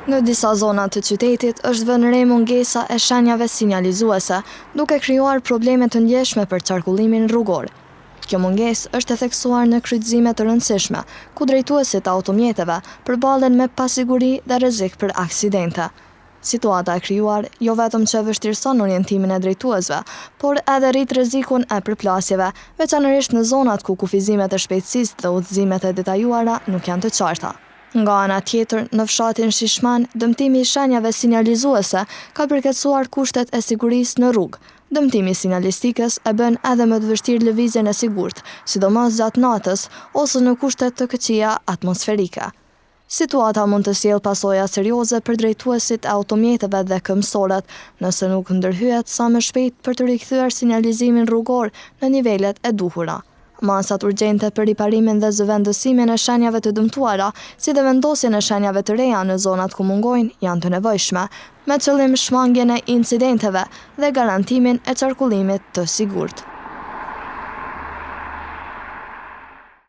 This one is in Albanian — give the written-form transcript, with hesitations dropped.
Në disa zona të qytetit është vënë re mungesa e shenjave sinjalizuese, duke krijuar probleme të ndjeshme për qarkullimin rrugor. Kjo mungesë është e theksuar në kryqëzime të rëndësishme, ku drejtuesit e automjeteve përballen me pasiguri dhe rrezik për aksidente. Situata e krijuar jo vetëm që vështirëson orientimin e drejtuesve, por edhe rrit rrezikun e përplasjeve, veçanërisht në zonat ku kufizimet e shpejtësisë dhe udhëzimet e detajuara nuk janë të qarta. Nga ana tjetër, në fshatin Shishman, dëmtimi i shenjave sinjalizuese ka përkeqësuar kushtet e sigurisë në rrugë. Dëmtimi i sinjalistikës e bën edhe më të vështirë lëvizjen e sigurt, sidomos gjatë natës ose në kushte të këqija atmosferike. Situata mund të sjellë pasoja serioze për drejtuesit e automjeteve dhe këmbësorët, nëse nuk ndërhyet sa më shpejt për të rikthyer sinjalizimin rrugor në nivelet e duhura. Masat urgjente për riparimin dhe zëvendësimin e shenjave të dëmtuara, si dhe vendosjen e shenjave të reja në zonat ku mungojnë, janë të nevojshme, me qëllim shmangjen e incidenteve dhe garantimin e qarkullimit të sigurt.